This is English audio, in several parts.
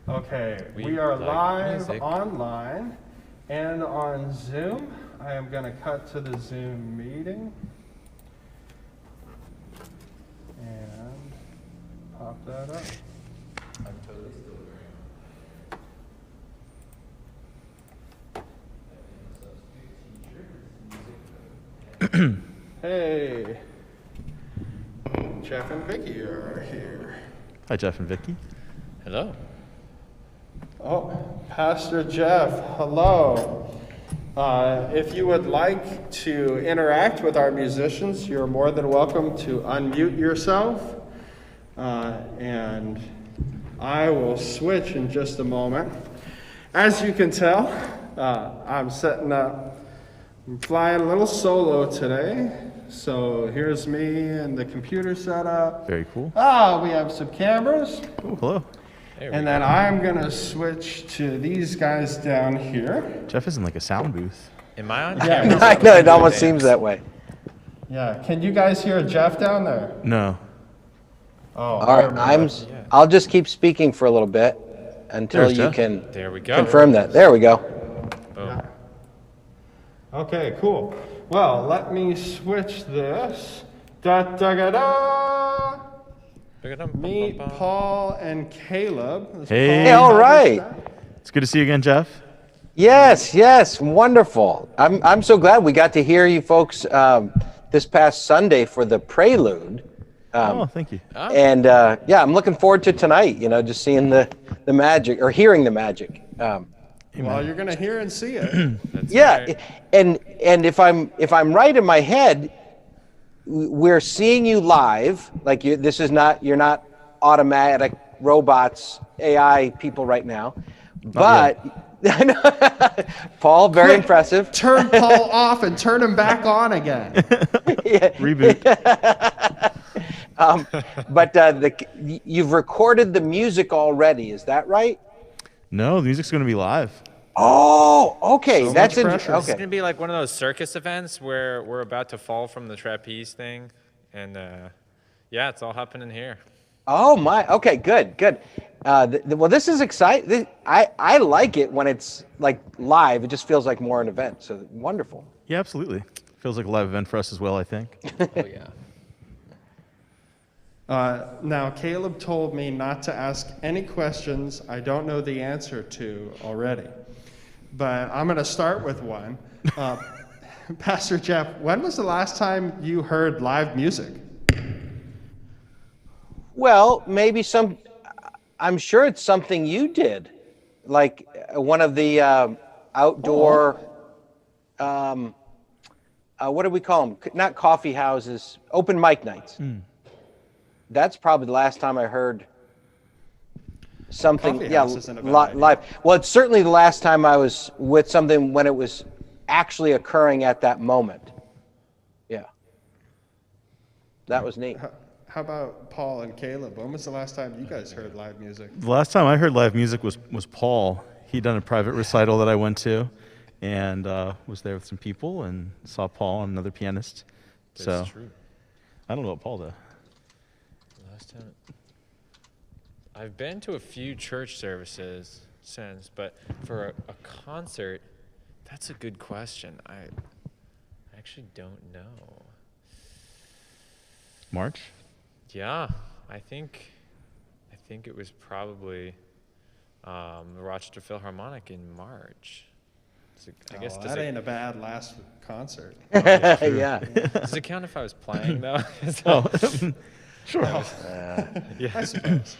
Okay, we are like live music. online and on Zoom. I am going to cut to the Zoom meeting and pop that up. I'm totally still Hey, Jeff and Vicky are here. Hi, Jeff and Vicky. Hello. Oh, Pastor Jeff, hello. If you would like to interact with our musicians, you're more than welcome to unmute yourself. And I will switch in just a moment. As you can tell, I'm flying a little solo today. So here's me and the computer setup. Very cool. We have some cameras. Oh, hello. And then I'm going to switch to these guys down here. Jeff is in like a sound booth. Am I on Yeah. camera? I know, it almost seems that way. Yeah, can you guys hear Jeff down there? No. Oh, All right, I'll just keep speaking for a little bit until There's you Jeff. can There we go. confirm that. There we go. Boom. Okay, cool. Well, let me switch this. Da da da da. Meet Paul and Caleb. Is Hey. Hey, all right. It's good to see you again, Jeff. Yes, wonderful. I'm so glad we got to hear you folks this past Sunday for the prelude. Oh, thank you. And yeah, I'm looking forward to tonight, just seeing the magic or hearing the magic. Well, you're gonna hear and see it. Yeah, right. and if I'm right in my head, we're seeing you live. Like you're not automatic robots, AI people right now. But Paul, very impressive. Turn Paul off and turn him back on again. Reboot. But you've recorded the music already. Is that right? No, the music's going to be live. Oh, okay. So That's much interesting. pressure. It's Okay. gonna be like one of those circus events where we're about to fall from the trapeze thing, and yeah, it's all happening here. Oh my. Okay. Good. Well, this is exciting. I like it when it's like live. It just feels like more an event. So wonderful. Yeah, absolutely. Feels like a live event for us as well, I think. Oh yeah. Now, Caleb told me not to ask any questions I don't know the answer to already. But I'm going to start with one. Pastor Jeff, when was the last time you heard live music? Well, maybe I'm sure it's something you did, like one of the outdoor. What do we call them? Not coffee houses, open mic nights. That's probably the last time I heard something. Coffee Yeah, house isn't a bad idea. live. Well, it's certainly the last time I was with something when it was actually occurring at that moment. Yeah, that was neat. How about Paul and Caleb? When was the last time you guys heard live music? The last time I heard live music was Paul. He'd done a private recital that I went to and was there with some people and saw Paul and another pianist. That's true. I don't know about Paul, though. Last time I've been to a few church services since, but for a concert, that's a good question. I actually don't know. March? Yeah, I think it was probably the Rochester Philharmonic in March. I guess that ain't a bad last concert. Yeah. does it count if I was playing though? Sure. I suppose.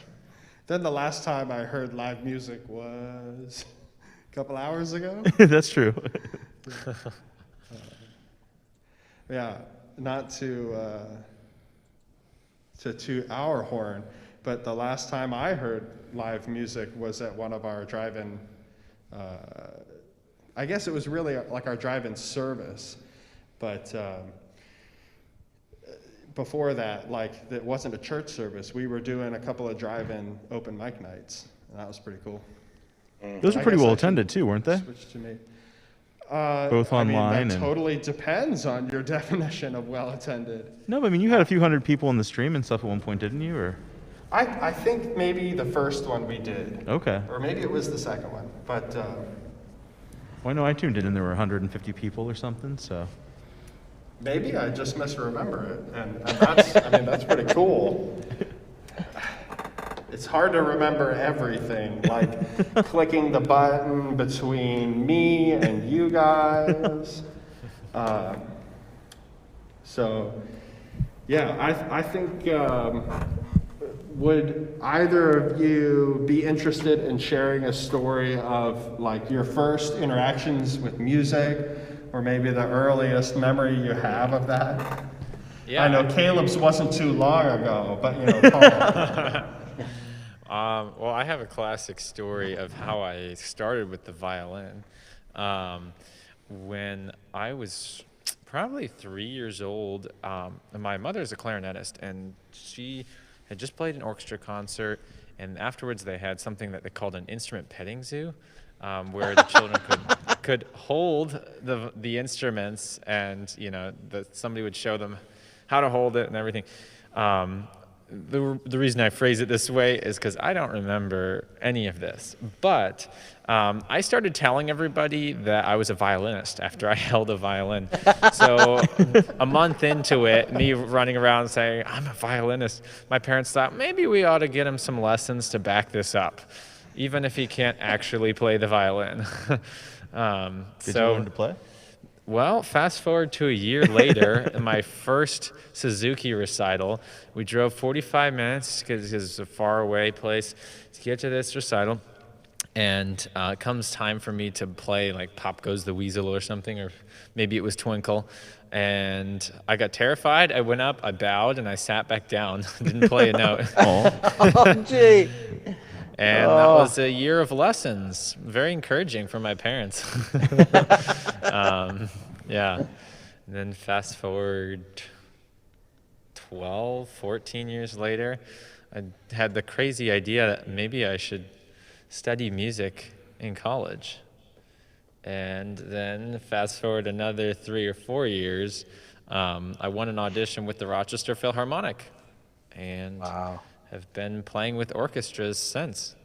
Then the last time I heard live music was a couple hours ago. That's true. Yeah, not to toot our horn, but the last time I heard live music was at one of our drive-in. I guess it was really like our drive-in service, but before that, like it wasn't a church service. We were doing a couple of drive-in open mic nights, and that was pretty cool. Those were I pretty guess well I should attended too, weren't they? Switch to me. Both online I mean, that and- totally depends on your definition of well-attended. No, but I mean, you had a few hundred people in the stream and stuff at one point, didn't you? Or I think maybe the first one we did, okay. or maybe it was the second one, but Well, I know I tuned in and there were 150 people or something. So maybe I just misremember it, and that's, I mean, that's pretty cool. It's hard to remember everything, like clicking the button between me and you guys. So, yeah, I think, would either of you be interested in sharing a story of like your first interactions with music, or maybe the earliest memory you have of that? Yeah. I know Caleb's wasn't too long ago, but you know, Paul. Well, I have a classic story of how I started with the violin. When I was probably 3 years old, my mother's a clarinetist, and she had just played an orchestra concert, and afterwards they had something that they called an instrument petting zoo, where the children could hold the instruments, and you know, somebody would show them how to hold it and everything. The reason I phrase it this way is because I don't remember any of this, but I started telling everybody that I was a violinist after I held a violin. So a month into it, me running around saying, I'm a violinist, my parents thought maybe we ought to get him some lessons to back this up, even if he can't actually play the violin. did you learn to play? Well, fast forward to a year later, in my first Suzuki recital, we drove 45 minutes because it's a faraway place to get to this recital. And it comes time for me to play like Pop Goes the Weasel or something, or maybe it was Twinkle. And I got terrified. I went up, I bowed, and I sat back down. Didn't play a note. Oh, gee. And that was a year of lessons. Very encouraging for my parents. Yeah. And then fast forward 12, 14 years later, I had the crazy idea that maybe I should study music in college. And then fast forward another 3 or 4 years, I won an audition with the Rochester Philharmonic. And Wow. have been playing with orchestras since.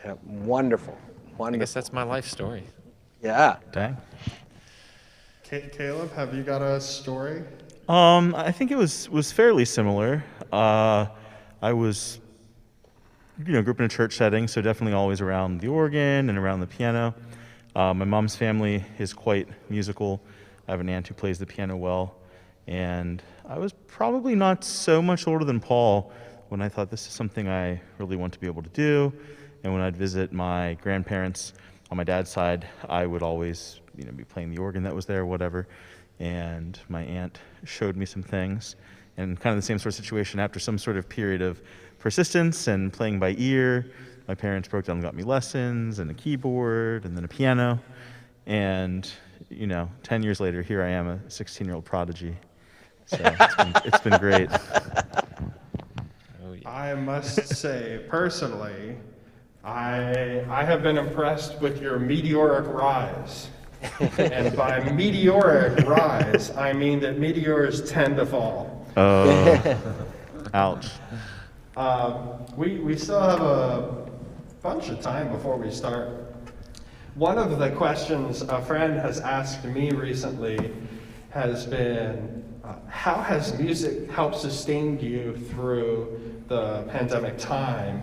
Yeah, wonderful. I Wonderful. guess that's my life story. Yeah. Dang. Caleb, have you got a story? I think it was fairly similar. I was, grew up in a church setting, so definitely always around the organ and around the piano. My mom's family is quite musical. I have an aunt who plays the piano well, and I was probably not so much older than Paul when I thought this is something I really want to be able to do. And when I'd visit my grandparents on my dad's side, I would always, be playing the organ that was there, whatever. And my aunt showed me some things, and kind of the same sort of situation. After some sort of period of persistence and playing by ear, my parents broke down and got me lessons and a keyboard and then a piano. And 10 years later, here I am, a 16-year-old prodigy. So it's been great. Oh, yeah. I must say, personally, I have been impressed with your meteoric rise. And by meteoric rise, I mean that meteors tend to fall. Ouch. We still have a bunch of time before we start. One of the questions a friend has asked me recently has been, how has music helped sustain you through the pandemic time?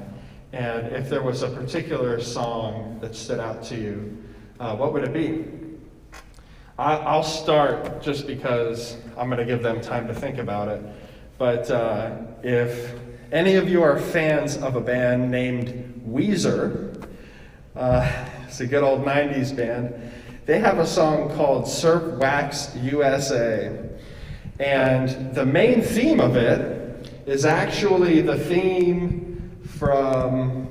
And if there was a particular song that stood out to you, what would it be? I'll start just because I'm going to give them time to think about it. But if any of you are fans of a band named Weezer, it's a good old 90s band, they have a song called Surf Wax USA. And the main theme of it is actually the theme from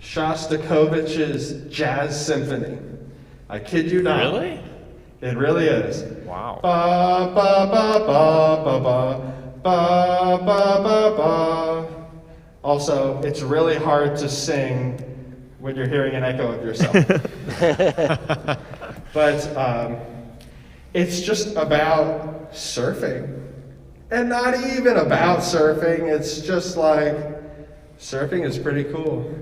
Shostakovich's Jazz Symphony. I kid you not. Really? It really is. Wow. Ba ba ba ba ba ba ba ba ba ba. Also, it's really hard to sing when you're hearing an echo of yourself. But it's just about surfing. And not even about surfing, it's just like, surfing is pretty cool.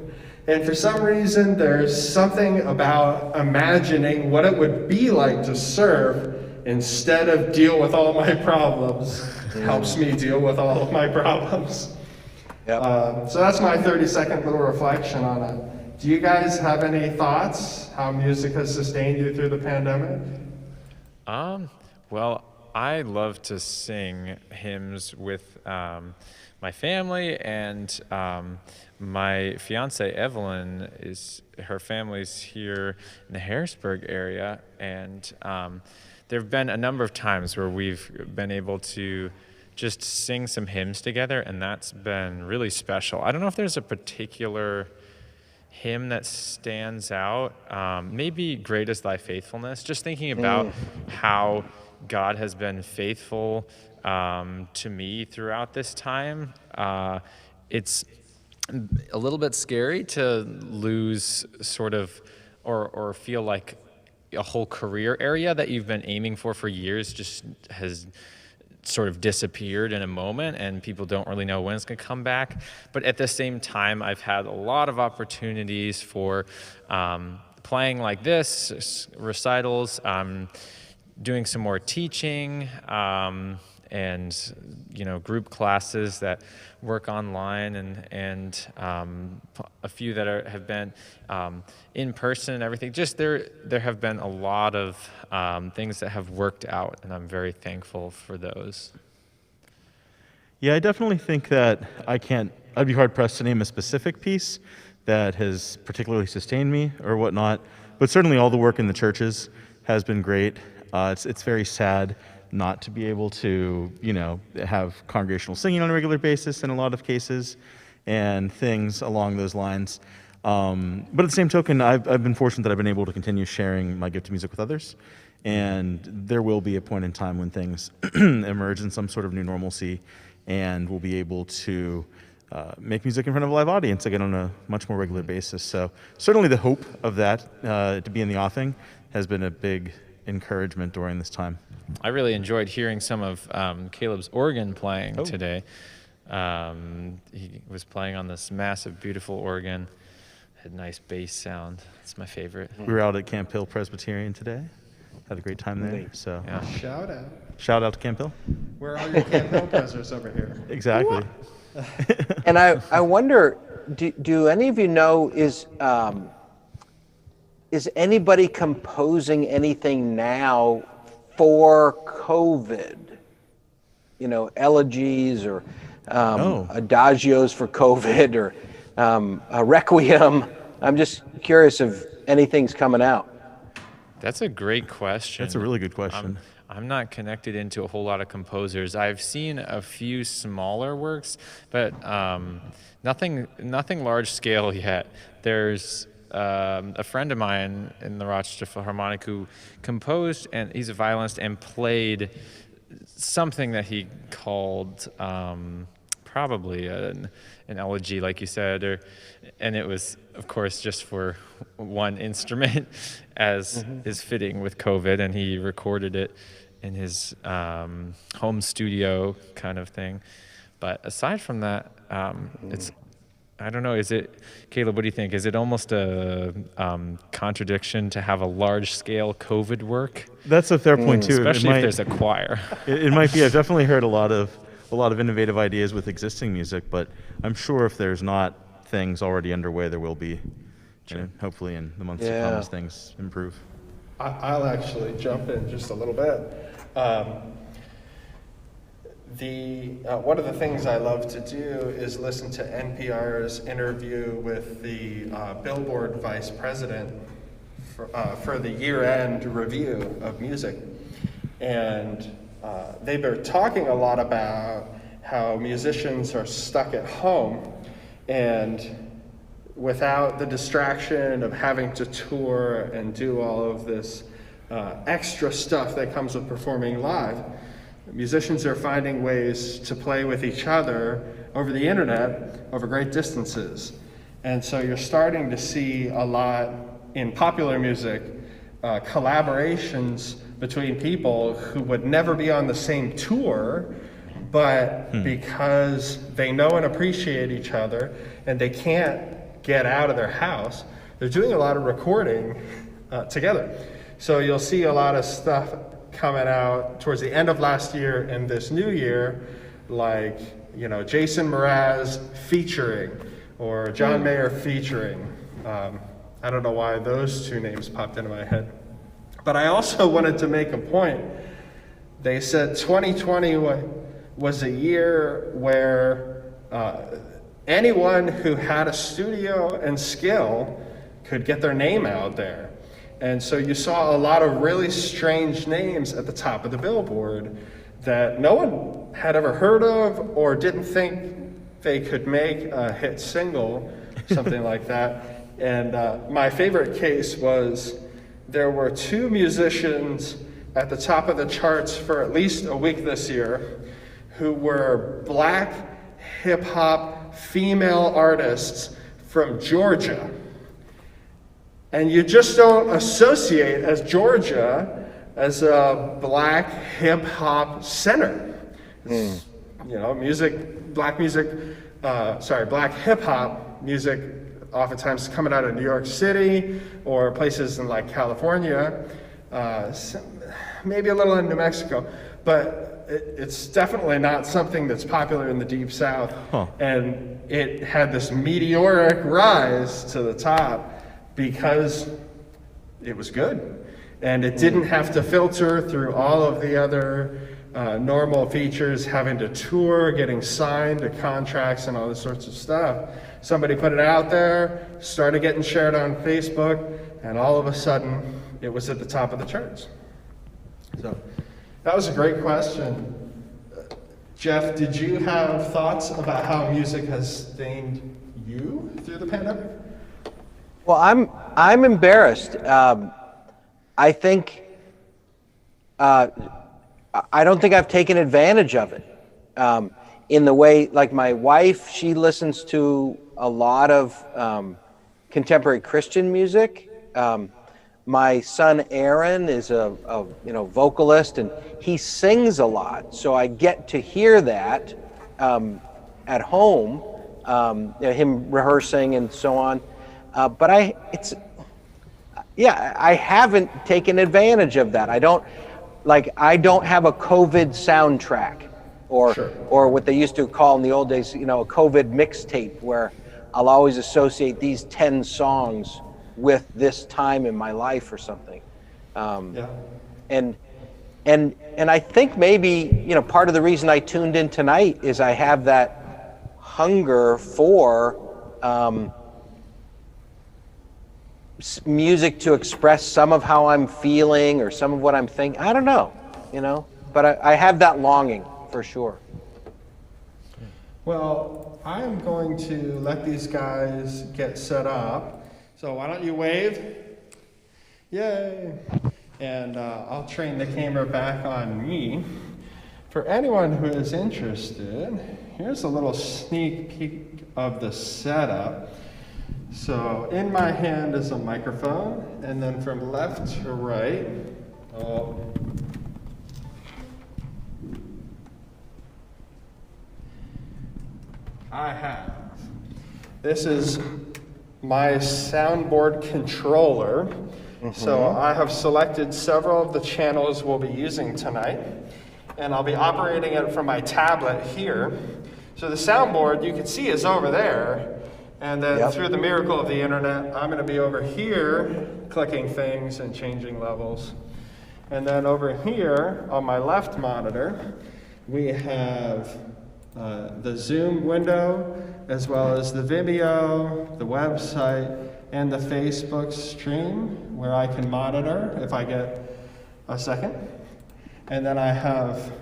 And for some reason, there's something about imagining what it would be like to surf instead of deal with all my problems. Helps me deal with all of my problems. Yep. So that's my 30-second little reflection on it. Do you guys have any thoughts how music has sustained you through the pandemic? Well, I love to sing hymns with my family, and my fiance Evelyn her family's here in the Harrisburg area, and there have been a number of times where we've been able to just sing some hymns together, and that's been really special. I don't know if there's a particular hymn that stands out. Maybe "Great is Thy Faithfulness." Just thinking about how God has been faithful to me throughout this time. It's a little bit scary to lose sort of, or feel like a whole career area that you've been aiming for years just has sort of disappeared in a moment, and people don't really know when it's going to come back. But at the same time, I've had a lot of opportunities for playing like this, recitals, doing some more teaching, and group classes that work online, and a few that have been in person and everything. Just there have been a lot of things that have worked out, and I'm very thankful for those. Yeah, I definitely think that I'd be hard pressed to name a specific piece that has particularly sustained me or whatnot, but certainly all the work in the churches has been great. It's very sad not to be able to, have congregational singing on a regular basis in a lot of cases and things along those lines. But at the same token, I've been fortunate that I've been able to continue sharing my gift of music with others. And there will be a point in time when things emerge in some sort of new normalcy, and we'll be able to make music in front of a live audience again on a much more regular basis. So certainly the hope of that to be in the offing has been a big encouragement during this time. I really enjoyed hearing some of Caleb's organ playing today. He was playing on this massive, beautiful organ. Had nice bass sound. It's my favorite. We were out at Camp Hill Presbyterian today. Had a great time there. So Yeah. Shout out to Camp Hill. Where are your Camp Hill Presers over here? Exactly. And I wonder, do any of you know, is anybody composing anything now for COVID? Elegies or adagios for COVID, or a requiem. I'm just curious if anything's coming out. That's a great question. That's a really good question. I'm not connected into a whole lot of composers. I've seen a few smaller works, but nothing large scale yet. There's a friend of mine in the Rochester Philharmonic who composed, and he's a violinist, and played something that he called probably an elegy, like you said, and it was, of course, just for one instrument, as is fitting with COVID, and he recorded it in his home studio kind of thing. But aside from that, it's, I don't know, is it, Caleb, what do you think? Is it almost a contradiction to have a large-scale COVID work? That's a fair point, too. Especially if there's a choir. It might be. I've definitely heard a lot of innovative ideas with existing music, but I'm sure if there's not things already underway, there will be. Hopefully in the months to come as things improve. I'll actually jump in just a little bit. One of the things I love to do is listen to NPR's interview with the Billboard vice president for the year-end review of music. And they've been talking a lot about how musicians are stuck at home, and without the distraction of having to tour and do all of this extra stuff that comes with performing live, musicians are finding ways to play with each other over the internet over great distances. And so you're starting to see a lot in popular music collaborations between people who would never be on the same tour, but because they know and appreciate each other and they can't get out of their house, they're doing a lot of recording together. So you'll see a lot of stuff coming out towards the end of last year and this new year, like, you know, Jason Mraz featuring, or John Mayer featuring. I don't know why those two names popped into my head. But I also wanted to make a point. They said 2020 was a year where anyone who had a studio and skill could get their name out there. And so you saw a lot of really strange names at the top of the billboard that no one had ever heard of or didn't think they could make a hit single, something like that. And my favorite case was there were two musicians at the top of the charts for at least a week this year who were black hip-hop female artists from Georgia. And you just don't associate as Georgia as a black hip-hop center. You know, black hip-hop music oftentimes coming out of New York City or places in like California, maybe a little in New Mexico, but it's definitely not something that's popular in the Deep South. And it had this meteoric rise to the top because it was good. And it didn't have to filter through all of the other normal features, having to tour, getting signed to contracts and all this sorts of stuff. Somebody put it out there, started getting shared on Facebook, and all of a sudden it was at the top of the charts. So that was a great question. Jeff, did you have thoughts about how music has sustained you through the pandemic? Well, I'm embarrassed. I think I don't think I've taken advantage of it in the way, like my wife, she listens to a lot of contemporary Christian music. My son Aaron is a vocalist, and he sings a lot, so I get to hear that at home, him rehearsing and so on. But I haven't taken advantage of that. I don't have a COVID soundtrack, or what they used to call in the old days, a COVID mixtape, where I'll always associate these 10 songs with this time in my life or something. And I think maybe, part of the reason I tuned in tonight is I have that hunger for music to express some of how I'm feeling or some of what I'm thinking. I don't know, but I have that longing for sure. Well, I'm going to let these guys get set up. So why don't you wave? Yay! And I'll train the camera back on me. For anyone who is interested, here's a little sneak peek of the setup. So in my hand is a microphone, and then from left to right, this is my soundboard controller. So I have selected several of the channels we'll be using tonight, and I'll be operating it from my tablet here. So the soundboard you can see is over there, and then through the miracle of the internet, I'm going to be over here clicking things and changing levels. And then over here on my left monitor, we have the Zoom window, as well as the Vimeo, the website, and the Facebook stream, where I can monitor if I get a second. And then I have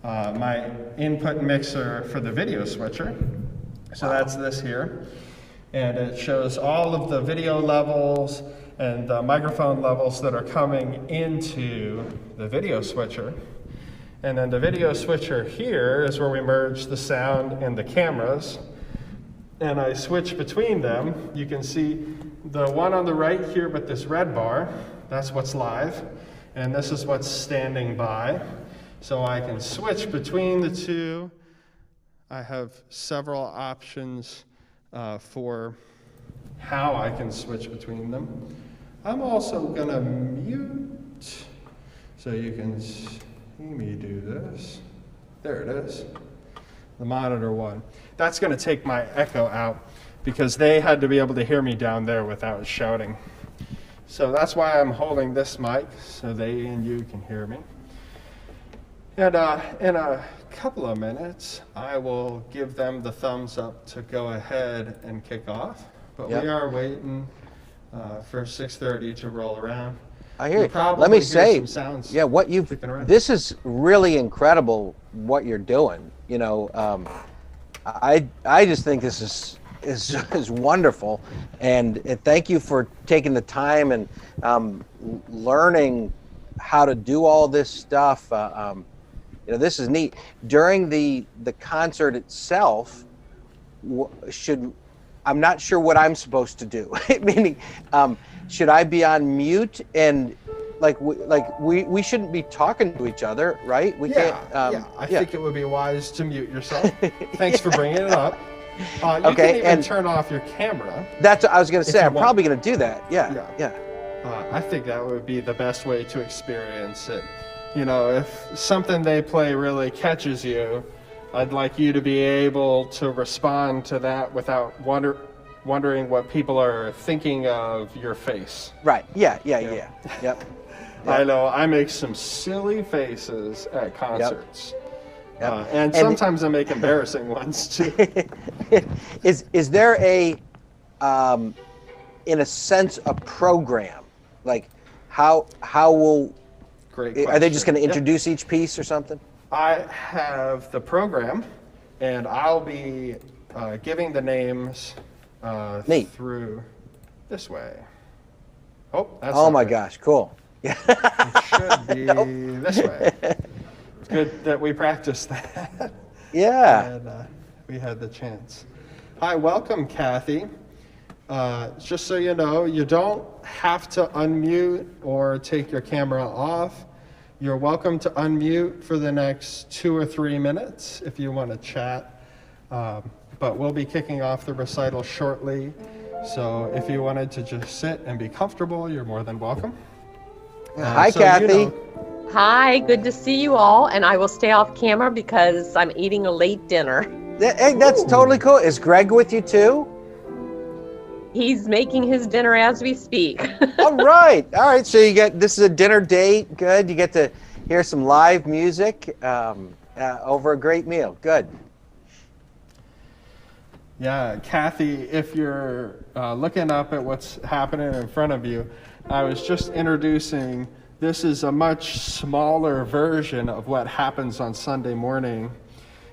my input mixer for the video switcher. So that's this here. And it shows all of the video levels and the microphone levels that are coming into the video switcher. And then the video switcher here is where we merge the sound and the cameras. And I switch between them. You can see the one on the right here with this red bar That's what's live. And this is what's standing by. So I can switch between the two. I have several options for how I can switch between them. I'm also gonna mute so you can see me do this. There it is, the monitor one. That's gonna take my echo out because they had to be able to hear me down there without shouting. So that's why I'm holding this mic so they and you can hear me. And in a couple of minutes, I will give them the thumbs up to go ahead and kick off. But Yep. we are waiting for 6:30 to roll around. I hear You'll you. probably Let me hear say, some sounds yeah, what you've, kicking around. this is really incredible what you're doing. You know, I just think this is wonderful, and thank you for taking the time and learning how to do all this stuff. You know, this is neat. During the concert itself, I'm not sure what I'm supposed to do. Meaning, should I be on mute and we shouldn't be talking to each other, right? We can't. I think it would be wise to mute yourself. Thanks for bringing it up. You Okay, can even and- turn off your camera. That's what I was going to say. you I'm want. probably going to do that. Yeah. I think that would be the best way to experience it. You know, if something they play really catches you, I'd like you to be able to respond to that without wondering what people are thinking of your face. Right. Yeah. Yep. I know I make some silly faces at concerts. Yep. And sometimes I make embarrassing ones too. Is there in a sense, a program? Like, how will? Great Are they just question. going to introduce each piece or something? I have the program, and I'll be giving the names Neat. through this way. Oh, that's Oh not my right. gosh, cool. It should be this way. It's good that we practiced that. Yeah. And we had the chance. Hi, welcome, Kathy. Just so you know, you don't have to unmute or take your camera off. You're welcome to unmute for the next 2 or 3 minutes if you want to chat. But we'll be kicking off the recital shortly. So if you wanted to just sit and be comfortable, you're more than welcome. Hi, so you Kathy. know- Hi, good to see you all, and I will stay off camera because I'm eating a late dinner. Hey, that's totally cool. Is Greg with you too? He's making his dinner as we speak. All right. So this is a dinner date. Good. You get to hear some live music over a great meal. Good. Yeah, Kathy, if you're looking up at what's happening in front of you, I was just introducing, this is a much smaller version of what happens on Sunday morning.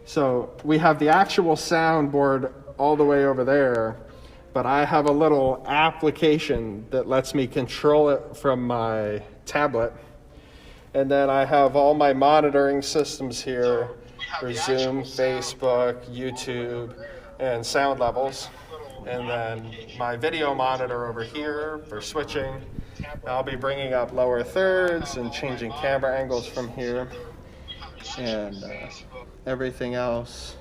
So we have the actual soundboard all the way over there, but I have a little application that lets me control it from my tablet. And then I have all my monitoring systems here for Zoom, Facebook, YouTube, and sound levels. And then my video monitor over here for switching. I'll be bringing up lower thirds and changing camera angles from here. And everything else.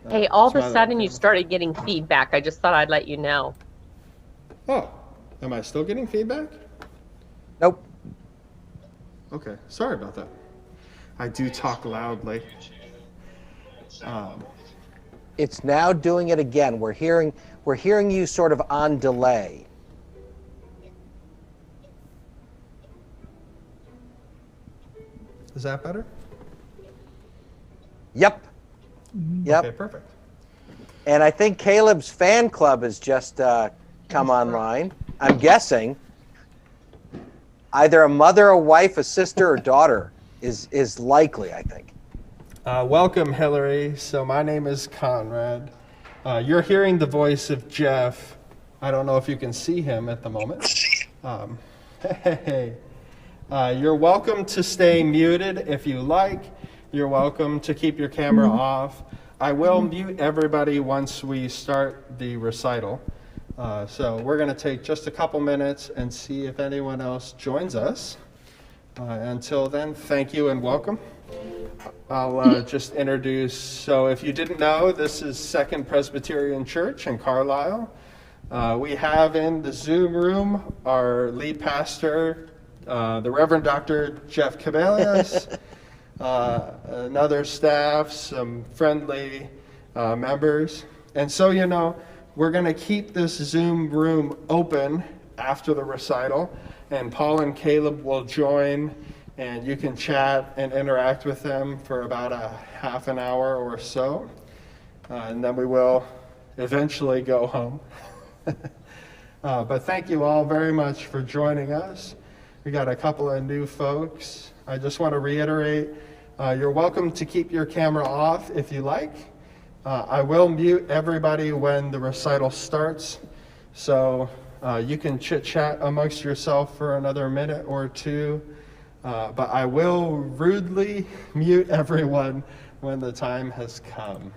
Hey, all of some a other sudden you things. started getting feedback. I just thought I'd let you know. Oh, am I still getting feedback? Nope. Okay, sorry about that. I do talk loudly. It's now doing it again. We're hearing you sort of on delay. Is that better? Yep. Yep. Okay, perfect. And I think Caleb's fan club has just come online. I'm guessing either a mother, a wife, a sister, or daughter is likely, I think. Welcome, Hillary. So my name is Conrad. You're hearing the voice of Jeff. I don't know if you can see him at the moment. Hey. You're welcome to stay muted if you like. You're welcome to keep your camera off. I will mute everybody once we start the recital. So we're going to take just a couple minutes and see if anyone else joins us. Until then, thank you and welcome. I'll just introduce, so if you didn't know, this is Second Presbyterian Church in Carlisle. We have in the Zoom room our lead pastor, the Reverend Dr. Jeff Cabelius, another staff, some friendly members. And so, you know, we're going to keep this Zoom room open after the recital, and Paul and Caleb will join, and you can chat and interact with them for about a half an hour or so, and then we will eventually go home. But thank you all very much for joining us. We got a couple of new folks. I just want to reiterate, you're welcome to keep your camera off if you like. I will mute everybody when the recital starts, so you can chit-chat amongst yourself for another minute or two, but I will rudely mute everyone when the time has come.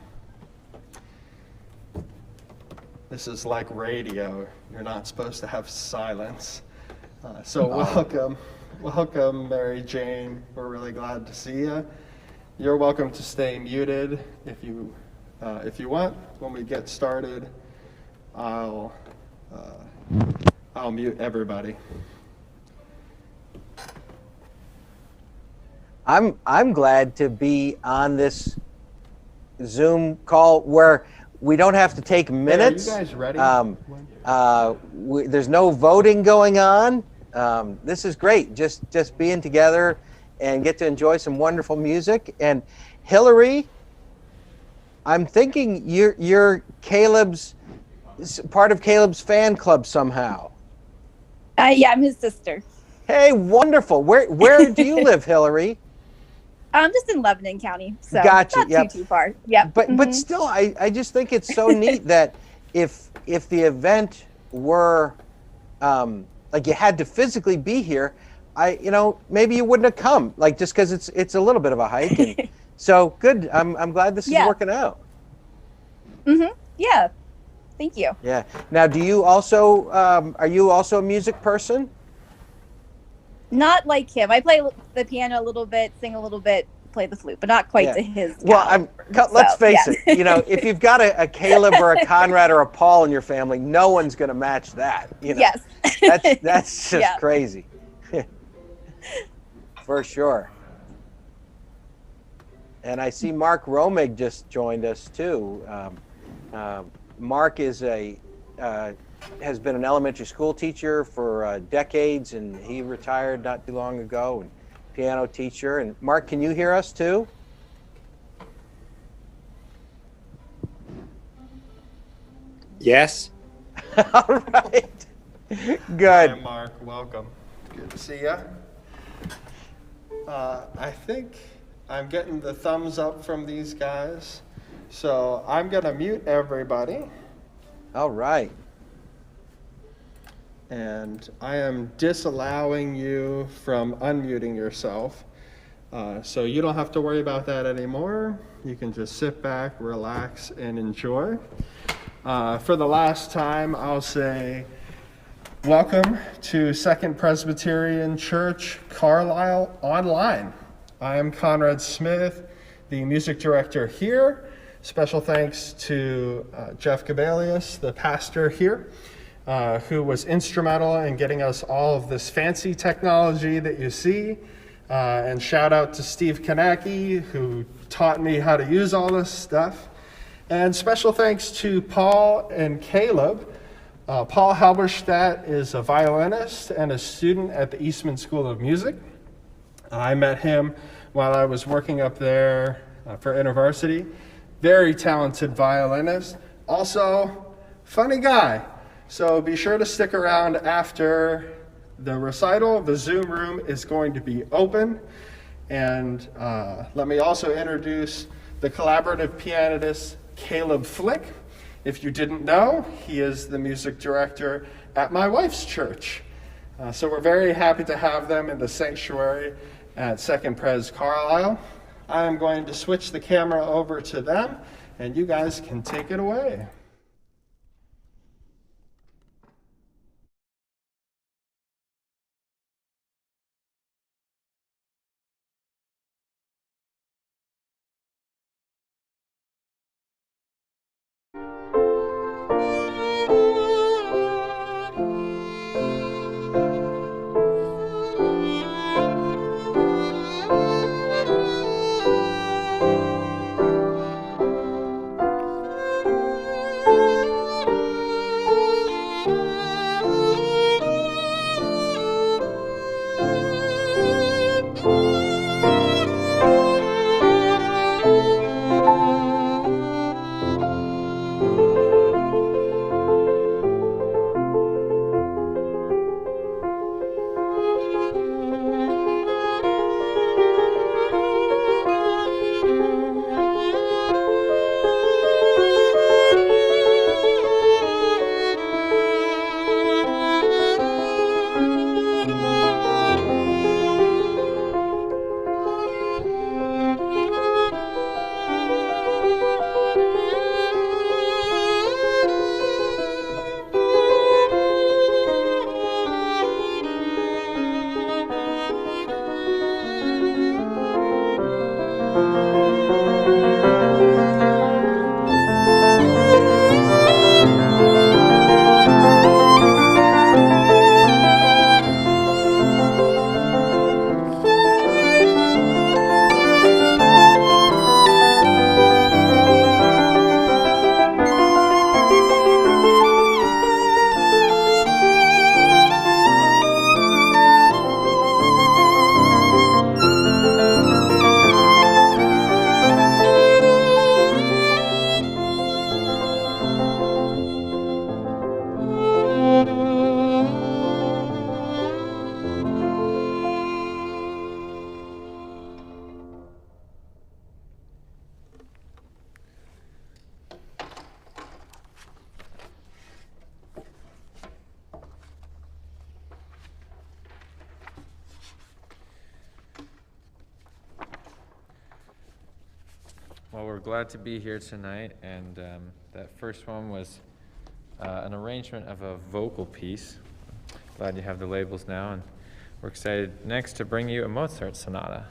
This is like radio. You're not supposed to have silence. So welcome, Mary Jane. We're really glad to see you. You're welcome to stay muted if you want. When we get started, I'll mute everybody. I'm glad to be on this Zoom call where we don't have to take minutes. Hey, are you guys ready? There's no voting going on. This is great. Just being together and get to enjoy some wonderful music. And Hillary, I'm thinking you're Caleb's part of Caleb's fan club somehow. Yeah, I'm his sister. Hey, wonderful. Where do you live, Hillary? I'm just in Lebanon County, so Gotcha. not Yep. too far. Yeah, But still, I just think it's so neat that if the event were like you had to physically be here, maybe you wouldn't have come, like just because it's a little bit of a hike. And so good. I'm glad this is working out. Yeah. Thank you. Yeah. Now, do you also are you also a music person? Not like him. I play the piano a little bit, sing a little bit, play the flute, but not quite to his. Well, let's face it. You know, if you've got a Caleb or a Conrad or a Paul in your family, no one's going to match that. You know? Yes. That's just crazy. For sure. And I see Mark Romig just joined us too. Mark is has been an elementary school teacher for decades, and he retired not too long ago, and piano teacher. And Mark, can you hear us too? Yes. All right. Good. Hi, Mark. Welcome. Good to see you. I think I'm getting the thumbs up from these guys, so I'm going to mute everybody. All right. And I am disallowing you from unmuting yourself. So you don't have to worry about that anymore. You can just sit back, relax, and enjoy. For the last time, I'll say, welcome to Second Presbyterian Church, Carlisle Online. I am Conrad Smith, the music director here. Special thanks to Jeff Cabelius, the pastor here, who was instrumental in getting us all of this fancy technology that you see. And shout out to Steve Kanacki, who taught me how to use all this stuff. And special thanks to Paul and Caleb. Paul Halberstadt is a violinist and a student at the Eastman School of Music. I met him while I was working up there for InterVarsity. Very talented violinist. Also, funny guy. So be sure to stick around after the recital. The Zoom room is going to be open. And let me also introduce the collaborative pianist, Caleb Flick. If you didn't know, he is the music director at my wife's church. So we're very happy to have them in the sanctuary at Second Pres Carlisle. I am going to switch the camera over to them, and you guys can take it away. glad to be here tonight, and that first one was an arrangement of a vocal piece. Glad you have the labels now, and we're excited next to bring you a Mozart sonata.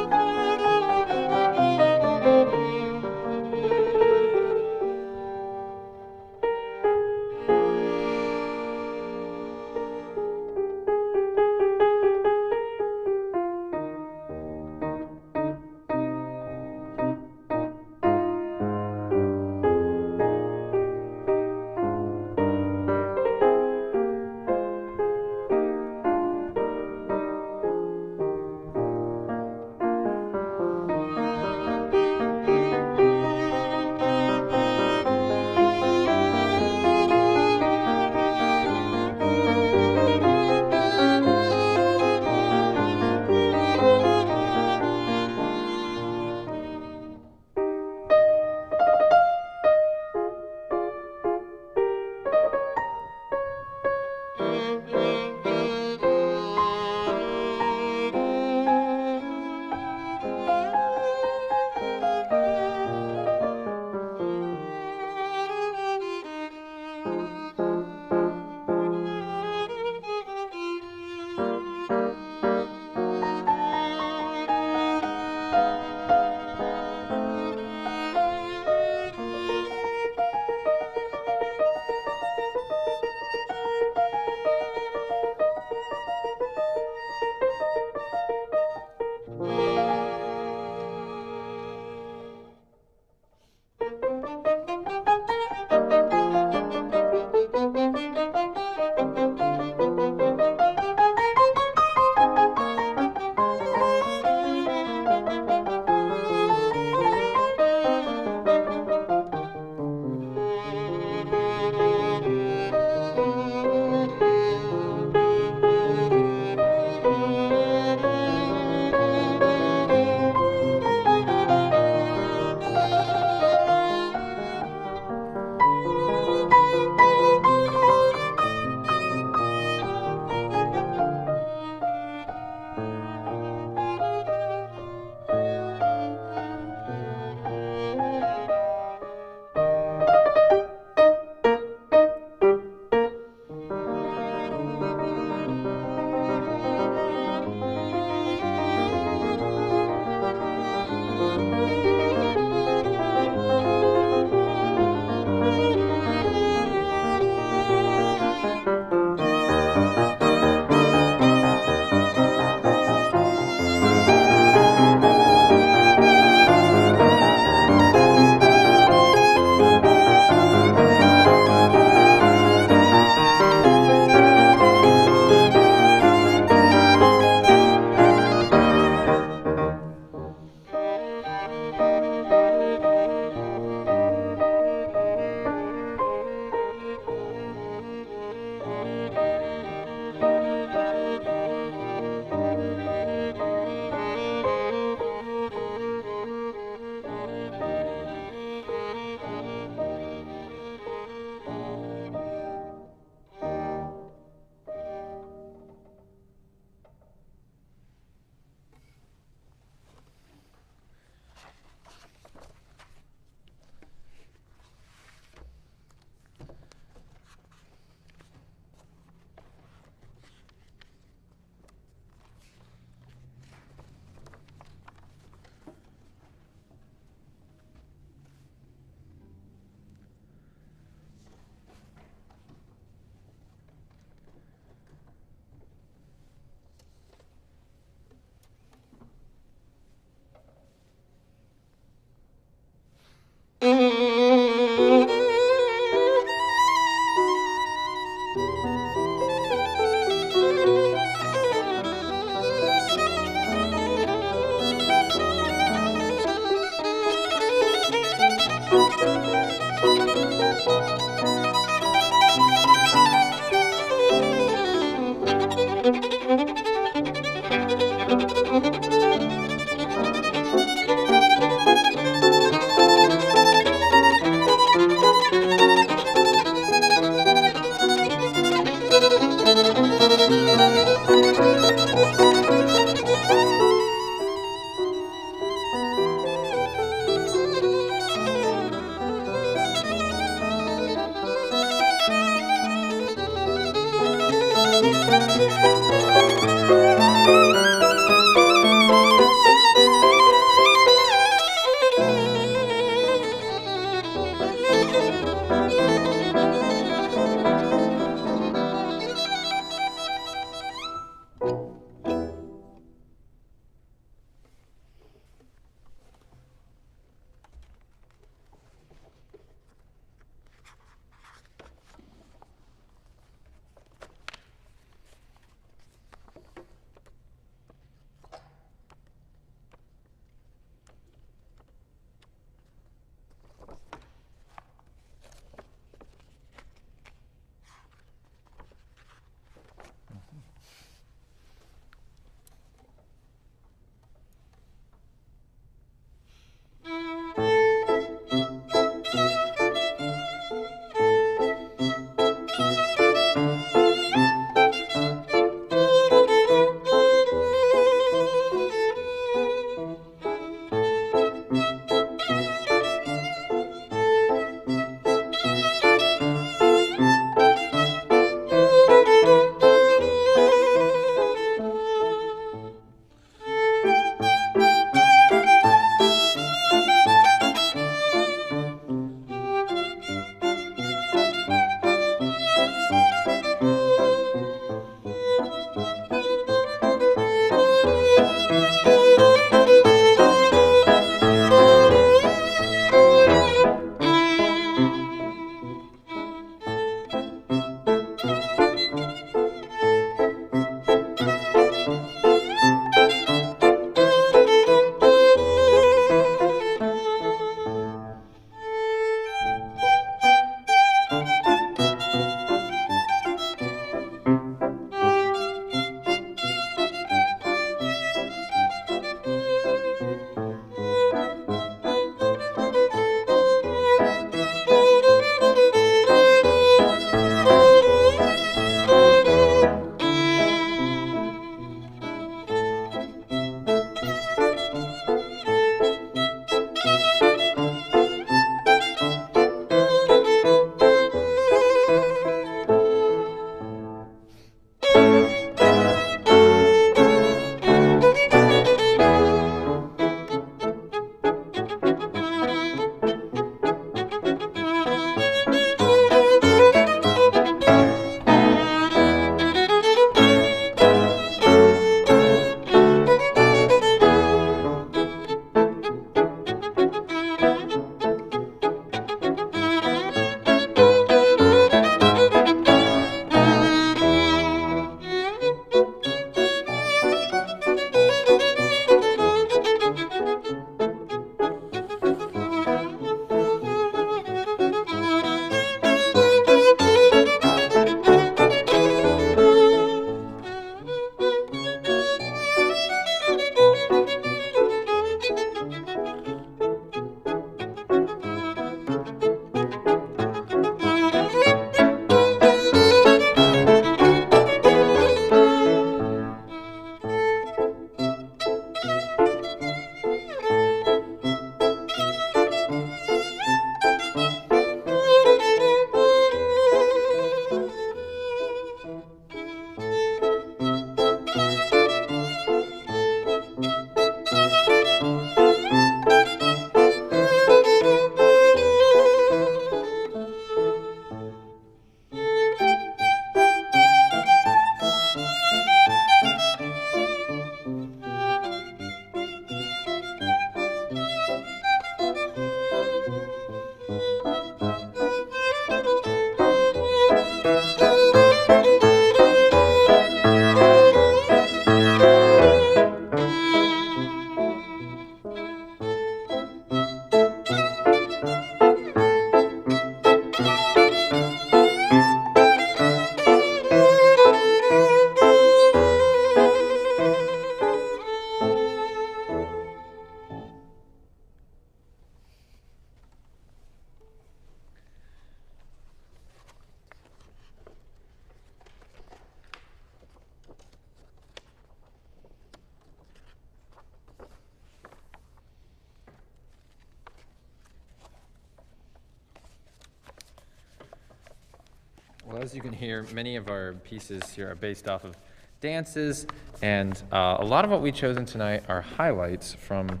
Well, as you can hear, many of our pieces here are based off of dances, and a lot of what we've chosen tonight are highlights from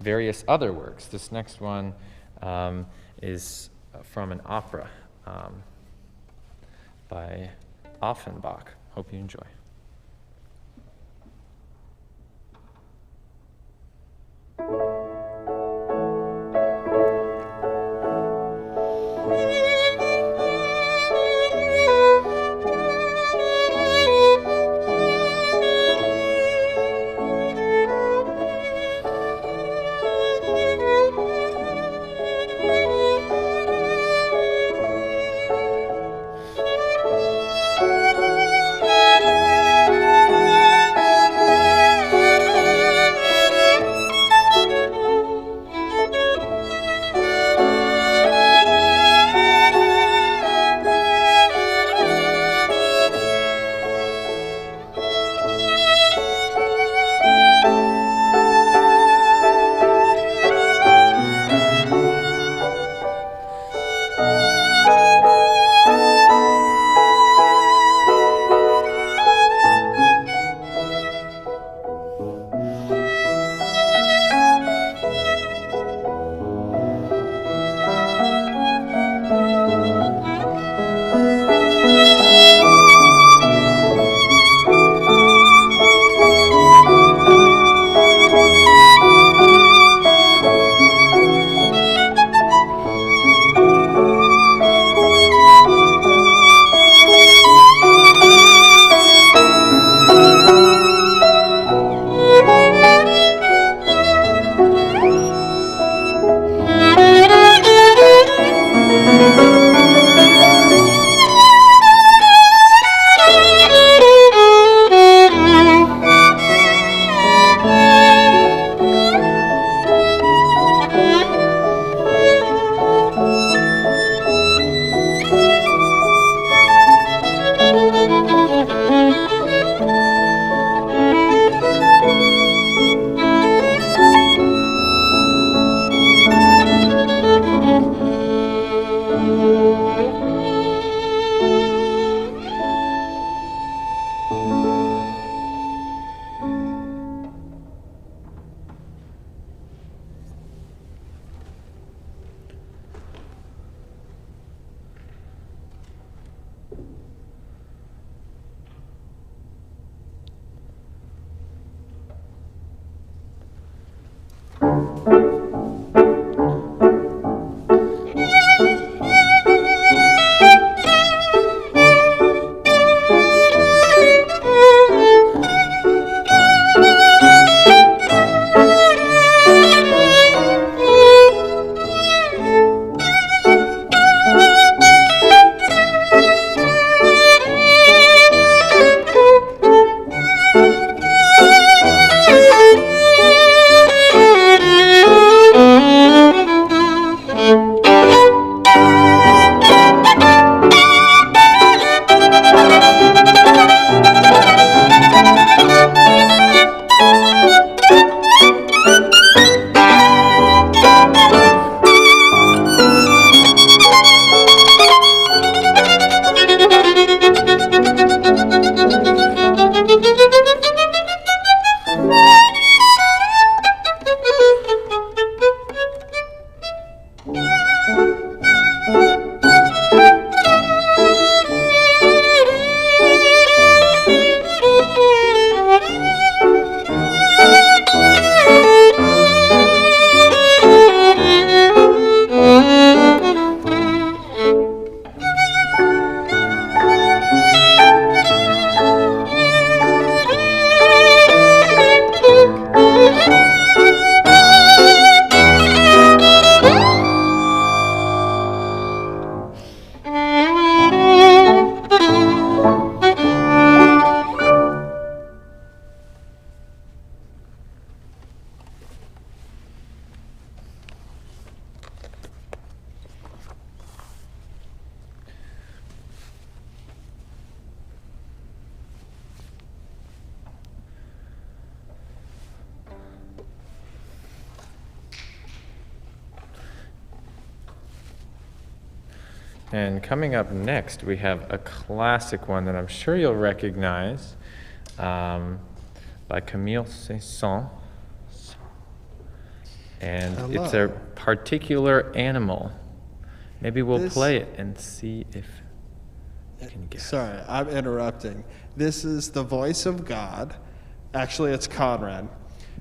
various other works. This next one is from an opera by Offenbach. Hope you enjoy. And coming up next, we have a classic one that I'm sure you'll recognize, by Camille Saint-Saëns. And it's a particular animal. Maybe we'll play it and see if you can guess. Sorry, I'm interrupting. This is the voice of God. Actually, it's Conrad.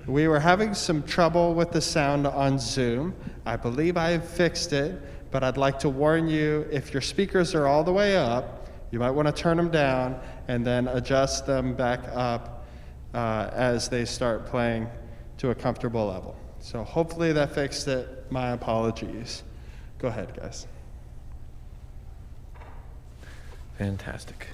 We were having some trouble with the sound on Zoom. I believe I have fixed it, but I'd like to warn you, if your speakers are all the way up, you might want to turn them down and then adjust them back up as they start playing to a comfortable level. So hopefully that fixed it. My apologies. Go ahead, guys. Fantastic.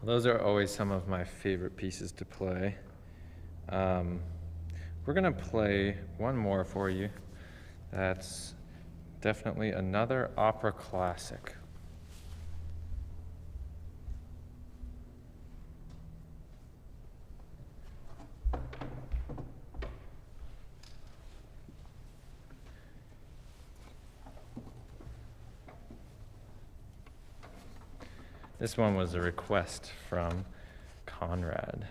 Those are always some of my favorite pieces to play. We're going to play one more for you. That's definitely another opera classic. This one was a request from Conrad.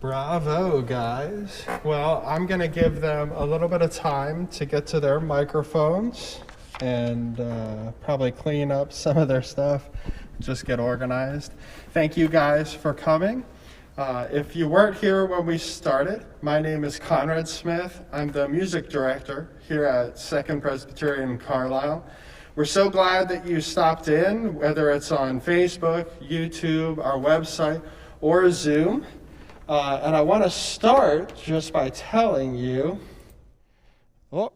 Bravo, guys. Well, I'm going to give them a little bit of time to get to their microphones and probably clean up some of their stuff, just get organized. Thank you guys for coming. If you weren't here when we started, my name is Conrad Smith. I'm the music director here at Second Presbyterian in Carlisle. We're so glad that you stopped in, whether it's on Facebook, YouTube, our website, or Zoom. And I want to start just by telling you, and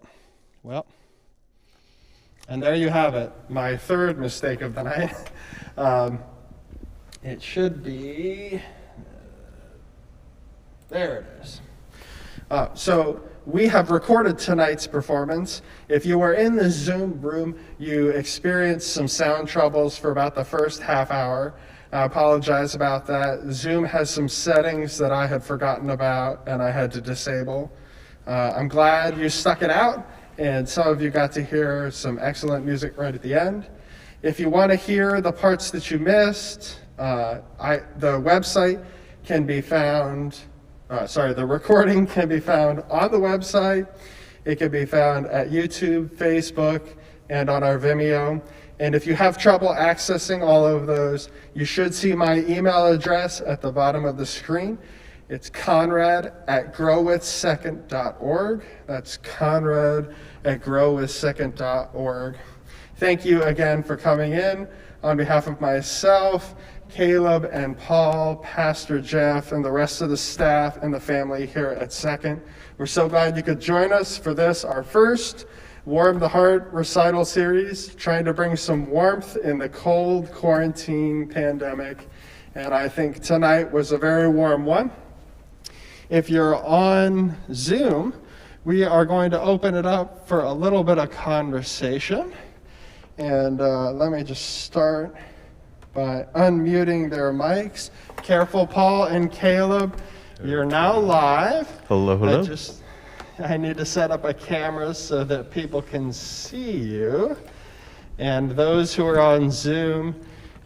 there you have it, my third mistake of the night. It should be, there it is. So we have recorded tonight's performance. If you were in the Zoom room, you experienced some sound troubles for about the first half hour. I apologize about that. Zoom has some settings that I had forgotten about and I had to disable. I'm glad you stuck it out, and some of you got to hear some excellent music right at the end. If you want to hear the parts that you missed, the website can be found, the recording can be found on the website. It can be found at YouTube, Facebook, and on our Vimeo. And if you have trouble accessing all of those, you should see my email address at the bottom of the screen. It's conrad@growwithsecond.org. That's conrad@growwithsecond.org. Thank you again for coming in. On behalf of myself, Caleb and Paul, Pastor Jeff, and the rest of the staff and the family here at Second, we're so glad you could join us for this, our first Warm the Heart recital series, trying to bring some warmth in the cold quarantine pandemic. And I think tonight was a very warm one. If you're on Zoom, we are going to open it up for a little bit of conversation. And let me just start by unmuting their mics. Careful, Paul and Caleb, you're now live. Hello, hello. I need to set up a camera so that people can see you. And those who are on Zoom,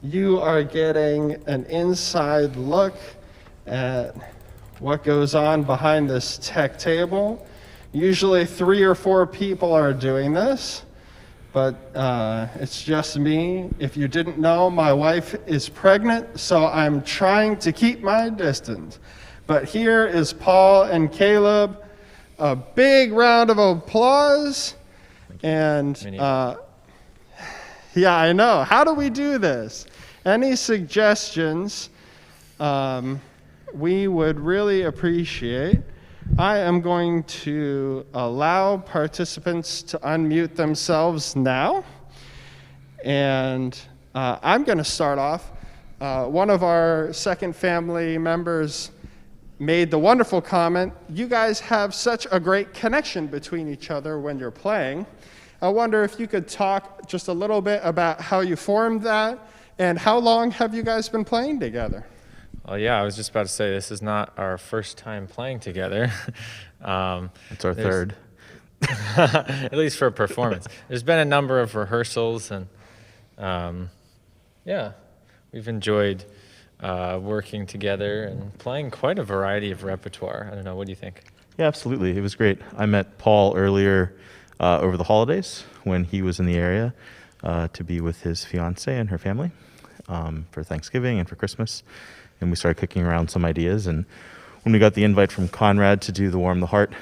you are getting an inside look at what goes on behind this tech table. Usually 3 or 4 people are doing this, but it's just me. If you didn't know, my wife is pregnant, so I'm trying to keep my distance. But here is Paul and Caleb. A big round of applause. And yeah, I know. How do we do this? Any suggestions we would really appreciate. I am going to allow participants to unmute themselves now. And I'm going to start off. One of our Second family members made the wonderful comment, you guys have such a great connection between each other when you're playing. I wonder if you could talk just a little bit about how you formed that, and how long have you guys been playing together? Well, yeah, I was just about to say, this is not our first time playing together. It's our third. At least for a performance. There's been a number of rehearsals, and yeah, we've enjoyed working together and playing quite a variety of repertoire. I don't know, what do you think? Yeah, absolutely. It was great. I met Paul earlier over the holidays when he was in the area to be with his fiancée and her family for Thanksgiving and for Christmas. And we started kicking around some ideas. And when we got the invite from Conrad to do the Warm the Heart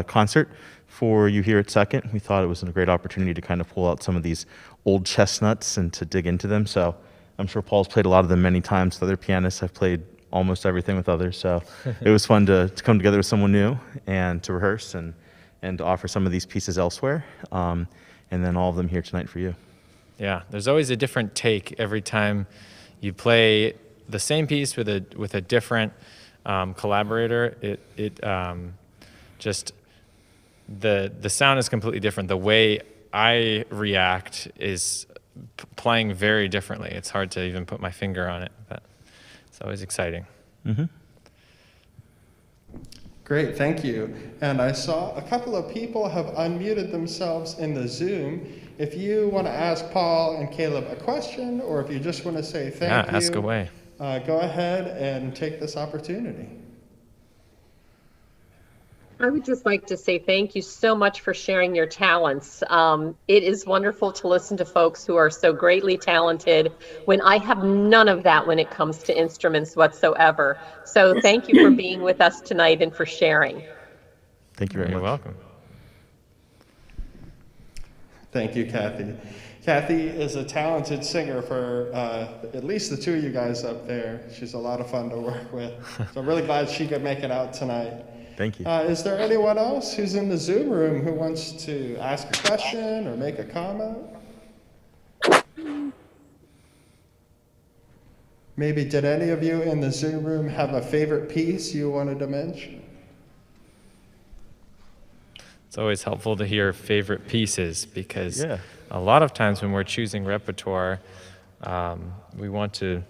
concert for you here at Second, we thought it was a great opportunity to kind of pull out some of these old chestnuts and to dig into them. So I'm sure Paul's played a lot of them many times with other pianists. I've played almost everything with others. So it was fun to come together with someone new and to rehearse and to offer some of these pieces elsewhere. And then all of them here tonight for you. Yeah, there's always a different take every time you play the same piece with a different collaborator. It just the sound is completely different. The way I react is playing very differently. It's hard to even put my finger on it, but it's always exciting. Mm-hmm. Great, thank you. And I saw a couple of people have unmuted themselves in the Zoom. If you want to ask Paul and Caleb a question, or if you just want to say thank you. Yeah, ask away. Go ahead and take this opportunity. I would just like to say thank you so much for sharing your talents. It is wonderful to listen to folks who are so greatly talented when I have none of that when it comes to instruments whatsoever. So thank you for being with us tonight and for sharing. Thank you very You're much. welcome. Thank you, Kathy. Kathy is a talented singer for at least the two of you guys up there. She's a lot of fun to work with. So I'm really glad she could make it out tonight. Thank you. Is there anyone else who's in the Zoom room who wants to ask a question or make a comment? Maybe did any of you in the Zoom room have a favorite piece you wanted to mention? It's always helpful to hear favorite pieces because Yeah. a lot of times when we're choosing repertoire, we want to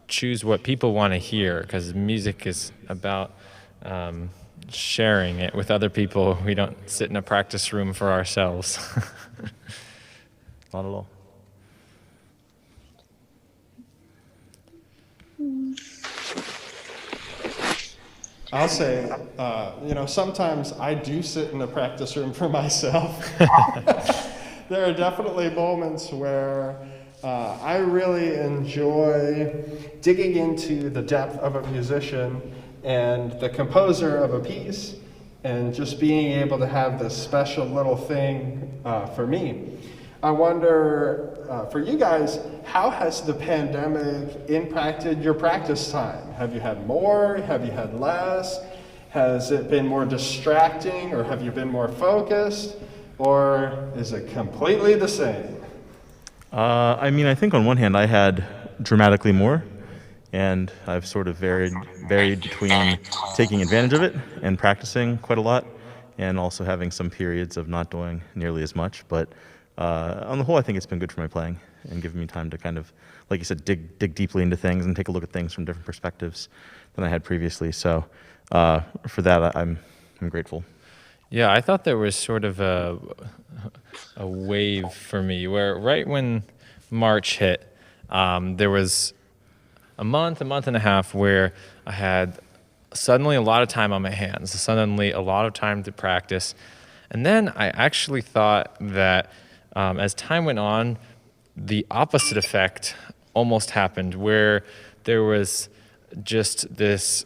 choose what people want to hear because music is about sharing it with other people. We don't sit in a practice room for ourselves. Not at all. I'll say, sometimes I do sit in a practice room for myself. There are definitely moments where I really enjoy digging into the depth of a musician and the composer of a piece and just being able to have this special little thing for me. I wonder, for you guys, how has the pandemic impacted your practice time? Have you had more? Have you had less? Has it been more distracting, or have you been more focused? Or is it completely the same? I think on one hand I had dramatically more, and I've sort of varied between taking advantage of it and practicing quite a lot, and also having some periods of not doing nearly as much. But on the whole, I think it's been good for my playing and giving me time to kind of, like you said, dig deeply into things and take a look at things from different perspectives than I had previously. So for that, I'm grateful. Yeah, I thought there was sort of a wave for me where right when March hit, there was a month and a half where I had suddenly a lot of time on my hands, suddenly a lot of time to practice. And then I actually thought that as time went on, the opposite effect almost happened where there was just this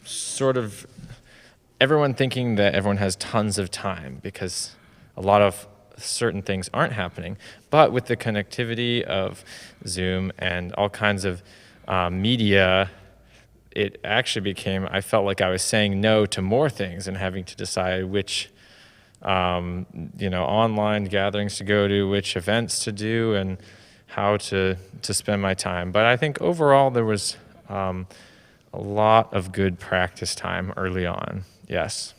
sort of everyone thinking that everyone has tons of time because a lot of certain things aren't happening. But with the connectivity of Zoom and all kinds of media, it actually became, I felt like I was saying no to more things and having to decide which online gatherings to go to, which events to do, and how to spend my time. But I think overall there was a lot of good practice time early on. Yes.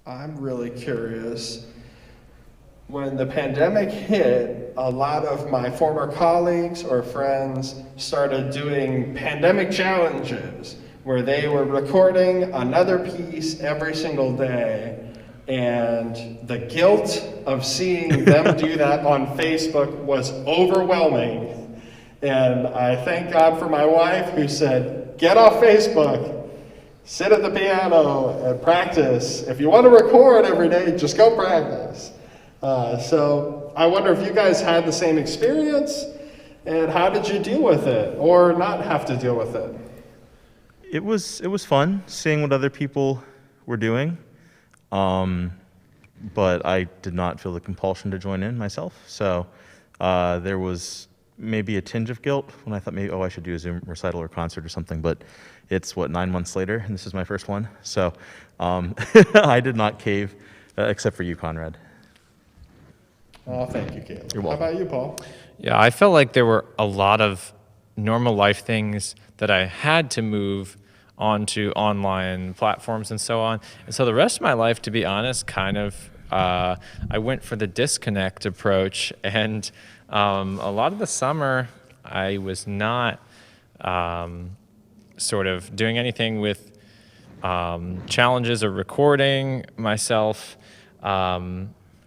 I'm really curious. When the pandemic hit, a lot of my former colleagues or friends started doing pandemic challenges where they were recording another piece every single day. And the guilt of seeing them do that on Facebook was overwhelming. And I thank God for my wife who said, get off Facebook, sit at the piano and practice. If you want to record every day, just go practice. So I wonder if you guys had the same experience, and how did you deal with it, or not have to deal with it? It was fun seeing what other people were doing, but I did not feel the compulsion to join in myself. So there was maybe a tinge of guilt when I thought maybe, I should do a Zoom recital or concert or something, but it's 9 months later, and this is my first one. So I did not cave, except for you, Conrad. Oh, thank you, Caleb. You're How welcome. about you, Paul? Yeah, I felt like there were a lot of normal life things that I had to move onto online platforms and so on. And so the rest of my life, to be honest, kind of, I went for the disconnect approach. And a lot of the summer, I was not sort of doing anything with challenges or recording myself.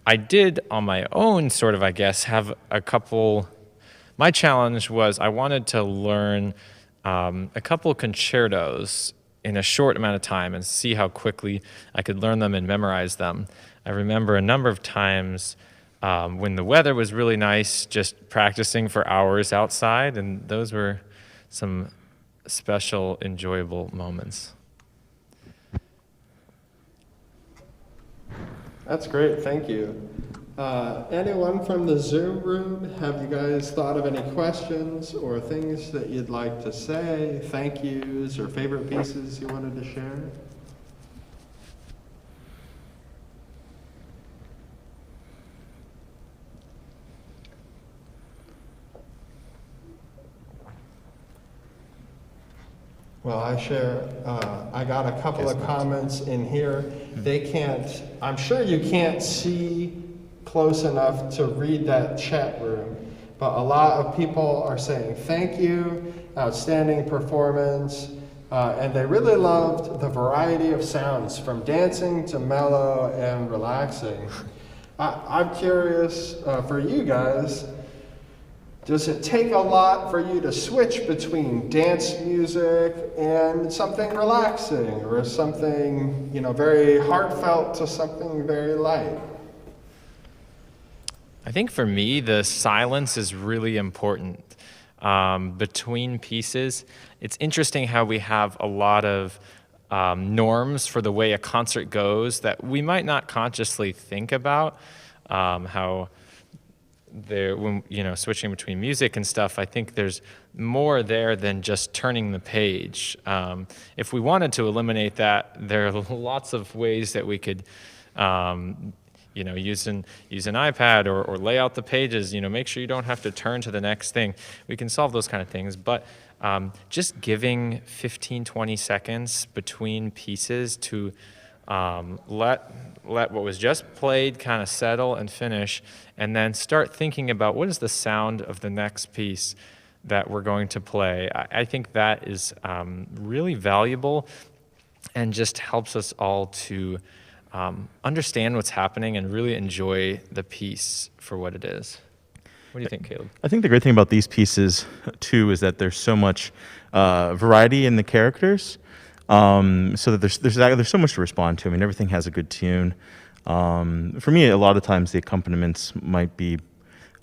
I did on my own sort of, I guess, have a couple. My challenge was I wanted to learn a couple concertos in a short amount of time and see how quickly I could learn them and memorize them. I remember a number of times when the weather was really nice, just practicing for hours outside, and those were some special, enjoyable moments. That's great, thank you. Anyone from the Zoom room, have you guys thought of any questions or things that you'd like to say, thank yous or favorite pieces you wanted to share? Well, I got a couple of comments in here. I'm sure you can't see close enough to read that chat room, but a lot of people are saying thank you, outstanding performance, and they really loved the variety of sounds from dancing to mellow and relaxing. I'm curious for you guys, does it take a lot for you to switch between dance music and something relaxing or something, very heartfelt to something very light? I think for me, the silence is really important between pieces. It's interesting how we have a lot of norms for the way a concert goes that we might not consciously think about, how when switching between music and stuff, I think there's more there than just turning the page. If we wanted to eliminate that, there are lots of ways that we could, use an iPad or lay out the pages. Make sure you don't have to turn to the next thing. We can solve those kind of things, but just giving 15, 20 seconds between pieces to let what was just played kind of settle and finish, and then start thinking about what is the sound of the next piece that we're going to play. I think that is really valuable and just helps us all to understand what's happening and really enjoy the piece for what it is. What do you think, Caleb? I think the great thing about these pieces, too, is that there's so much variety in the characters. So that there's so much to respond to. I mean, everything has a good tune. For me, a lot of times the accompaniments might be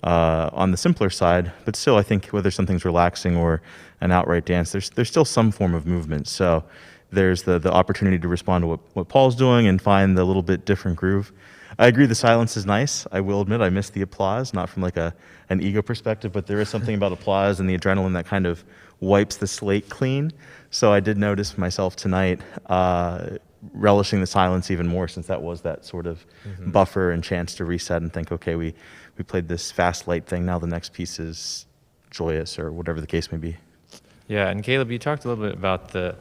on the simpler side, but still, I think whether something's relaxing or an outright dance, there's still some form of movement. So there's the opportunity to respond to what Paul's doing and find the little bit different groove. I agree the silence is nice. I will admit I missed the applause, not from like an ego perspective, but there is something about applause and the adrenaline that kind of wipes the slate clean. So I did notice myself tonight relishing the silence even more, since that was that sort of buffer and chance to reset and think, okay, we played this fast, light thing. Now the next piece is joyous, or whatever the case may be. Yeah, and Caleb, you talked a little bit about the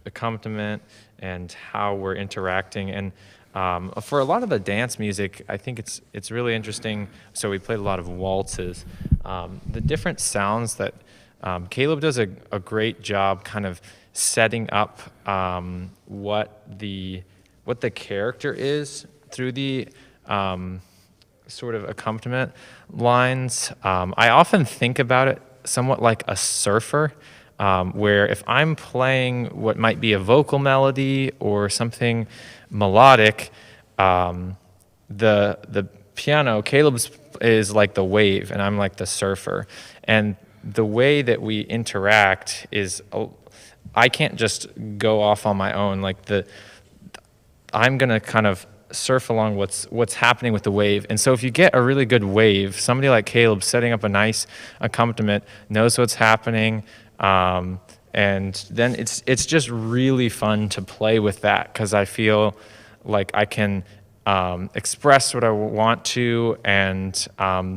accompaniment and how we're interacting. And for a lot of the dance music, I think it's really interesting. So we played a lot of waltzes. The different sounds that Caleb does a great job kind of setting up what the character is through the sort of accompaniment lines. I often think about it somewhat like a surfer, where if I'm playing what might be a vocal melody or something melodic, the piano, Caleb's is like the wave and I'm like the surfer. And the way that we interact is, I can't just go off on my own. I'm gonna kind of surf along what's happening with the wave. And so if you get a really good wave, somebody like Caleb setting up a nice accompaniment knows what's happening, and then it's just really fun to play with that, because I feel like I can express what I want to, and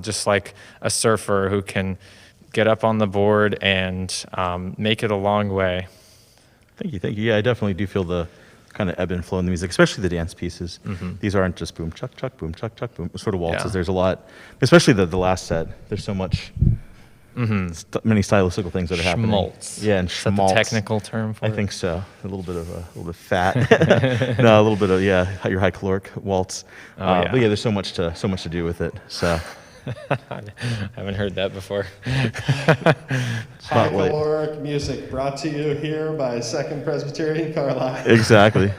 just like a surfer who can get up on the board and make it a long way. Thank you. Yeah, I definitely do feel the kind of ebb and flow in the music, especially the dance pieces. These aren't just boom, chuck, chuck, boom, chuck, chuck, boom, sort of waltzes. Yeah. There's a lot, especially the last set. There's so much, many stylistical things that are happening. Schmaltz. Yeah, and Is that the schmaltz. technical term for I it? think so. A little bit of fat. No, a little bit of your high caloric waltz. Yeah. But yeah, there's so much to do with it. So I haven't heard that before. not late. Caloric music brought to you here by Second Presbyterian Carlisle. Exactly.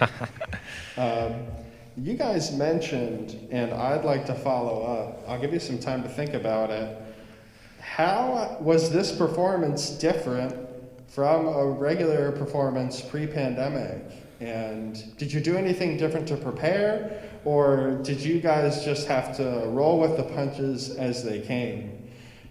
You guys mentioned, and I'd like to follow up, I'll give you some time to think about it. How was this performance different from a regular performance pre-pandemic? And did you do anything different to prepare? Or did you guys just have to roll with the punches as they came?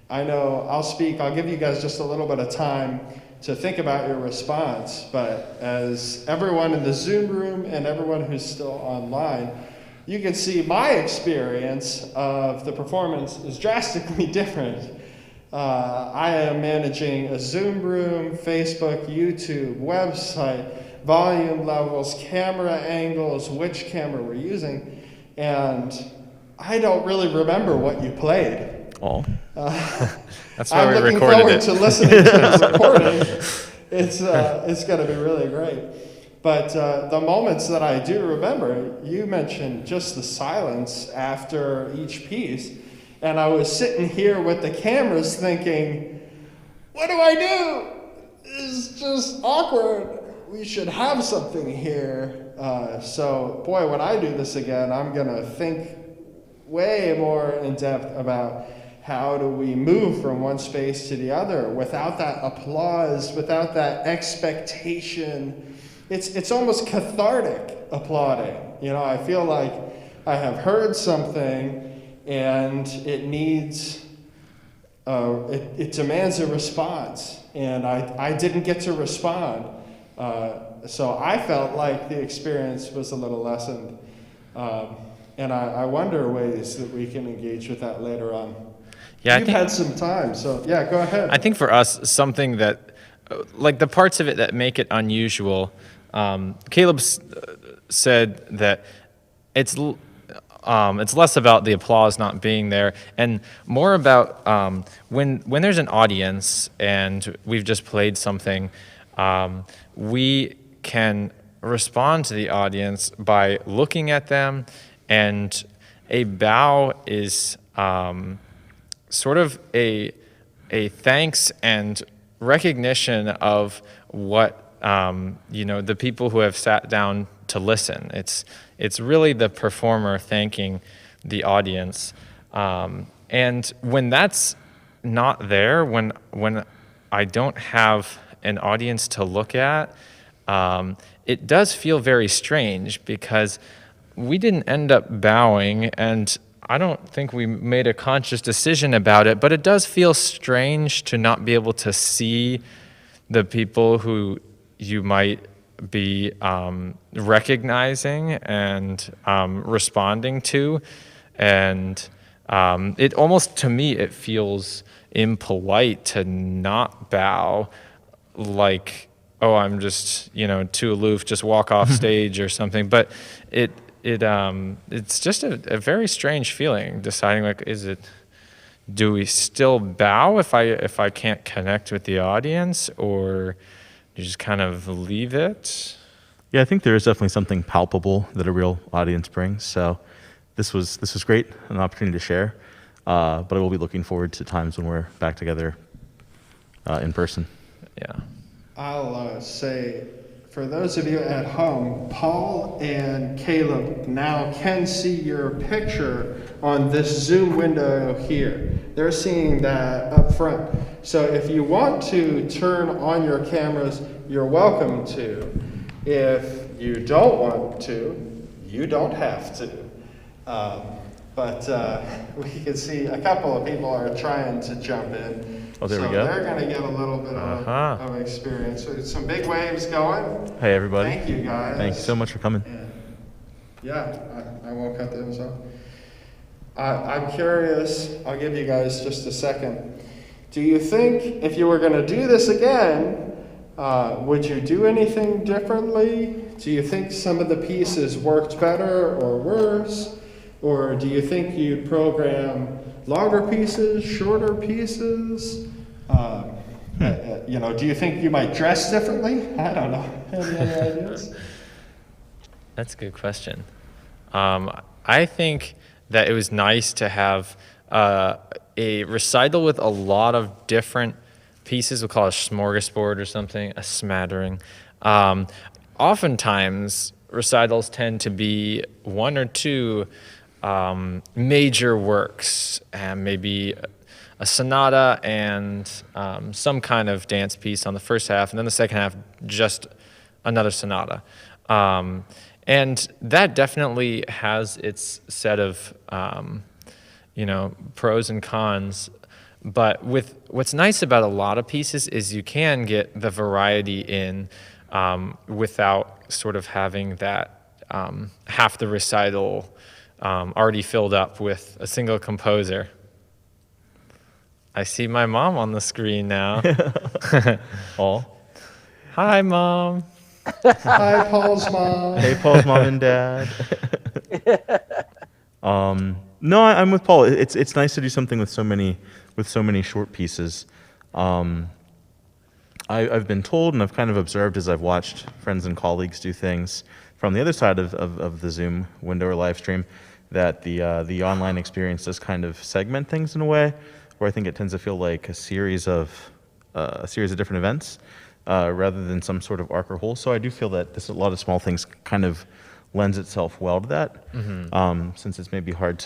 I know I'll give you guys just a little bit of time to think about your response, but as everyone in the Zoom room and everyone who's still online, you can see my experience of the performance is drastically different. I am managing a Zoom room, Facebook, YouTube, website, volume levels, camera angles, which camera we're using, and I don't really remember what you played. Oh. That's why I'm we looking recorded forward it. to listening to the recording. It's going to be really great. But the moments that I do remember, you mentioned just the silence after each piece, and I was sitting here with the cameras thinking, what do I do? It's just awkward. We should have something here. So, boy, when I do this again, I'm going to think way more in depth about how do we move from one space to the other without that applause, without that expectation. It's almost cathartic applauding. You know, I feel like I have heard something and it needs, it demands a response, and I didn't get to respond. So I felt like the experience was a little lessened. And I wonder ways that we can engage with that later on. Yeah, You've had some time, so yeah, go ahead. I think for us, something that, like the parts of it that make it unusual, Caleb said that it's less about the applause not being there and more about when there's an audience and we've just played something, we can respond to the audience by looking at them, and a bow is sort of a thanks and recognition of what the people who have sat down to listen. It's really the performer thanking the audience, and when that's not there, when I don't have an audience to look at, it does feel very strange because we didn't end up bowing, and I don't think we made a conscious decision about it, but it does feel strange to not be able to see the people who you might be recognizing and responding to. And it almost, to me, it feels impolite to not bow, like, oh, I'm just, too aloof, just walk off stage or something. But it's just a very strange feeling, deciding, like, do we still bow if I can't connect with the audience, or you just kind of leave it? Yeah, I think there is definitely something palpable that a real audience brings. So this was great, an opportunity to share. But I will be looking forward to times when we're back together in person. Yeah. I'll say, for those of you at home, Paul and Caleb now can see your picture on this Zoom window here. They're seeing that up front. So if you want to turn on your cameras, you're welcome to. If you don't want to, you don't have to. But we can see a couple of people are trying to jump in. Oh, there so we go. They're going to get a little bit of experience. So some big waves going. Hey, everybody. Thank you, guys. Thank you so much for coming. Yeah, I won't cut those off. I'm curious, I'll give you guys just a second. Do you think if you were going to do this again, would you do anything differently? Do you think some of the pieces worked better or worse? Or do you think you'd program longer pieces, shorter pieces? Do you think you might dress differently? I don't know. Any other ideas? That's a good question. I think that it was nice to have a recital with a lot of different pieces. We'll call it a smorgasbord or something, a smattering. Oftentimes, recitals tend to be one or two major works, and maybe a sonata and some kind of dance piece on the first half, and then the second half, just another sonata. And that definitely has its set of, pros and cons. But what's nice about a lot of pieces is you can get the variety in without sort of having that half the recital already filled up with a single composer. I see my mom on the screen now. Oh. Hi, Mom. Hi, Paul's mom. Hey, Paul's mom and dad. No, I'm with Paul. It's nice to do something with so many short pieces. I've been told, and I've kind of observed as I've watched friends and colleagues do things from the other side of the Zoom window or live stream, that the online experience does kind of segment things in a way where I think it tends to feel like a series of different events rather than some sort of arc or whole. So I do feel that a lot of small things kind of lends itself well to that, since it's maybe harder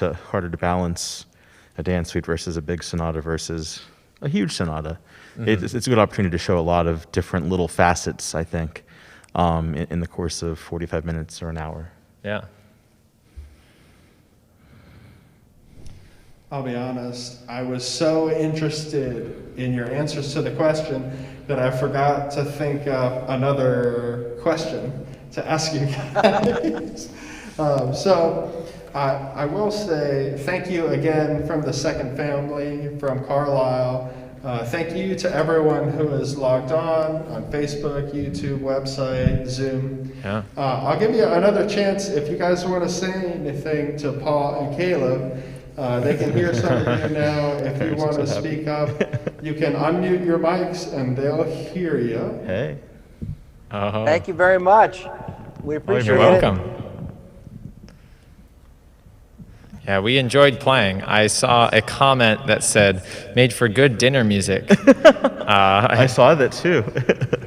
to balance a dance suite versus a big sonata versus a huge sonata. It's a good opportunity to show a lot of different little facets, I think, in the course of 45 minutes or an hour. Yeah. I'll be honest, I was so interested in your answers to the question that I forgot to think of another question to ask you guys. I will say thank you again from the second family, from Carlisle. Thank you to everyone who is logged on Facebook, YouTube, website, Zoom. Yeah. I'll give you another chance if you guys want to say anything to Paul and Caleb. They can hear some of you now. If you want to speak up, you can unmute your mics and they'll hear you. Hey. Thank you very much. We appreciate You're it. welcome. Yeah, we enjoyed playing. I saw a comment that said, made for good dinner music. I saw that too.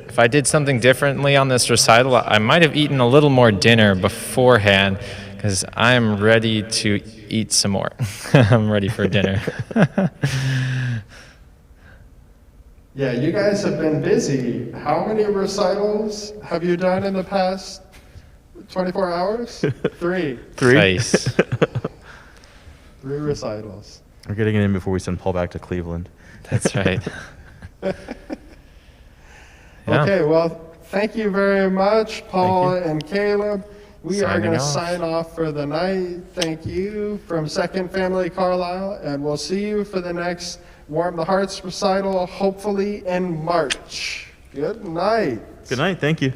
If I did something differently on this recital, I might have eaten a little more dinner beforehand, because I'm ready to eat some more. I'm ready for dinner. Yeah, you guys have been busy. How many recitals have you done in the past 24 hours? 3. Nice. 3 recitals. We're getting it in before we send Paul back to Cleveland. That's right. Yeah. Okay, well, thank you very much, Paul and Caleb. We are going to Signing off. sign off for the night. Thank you from Second Family Carlisle, and we'll see you for the next Warm the Hearts recital, hopefully in March. Good night. Good night. Thank you.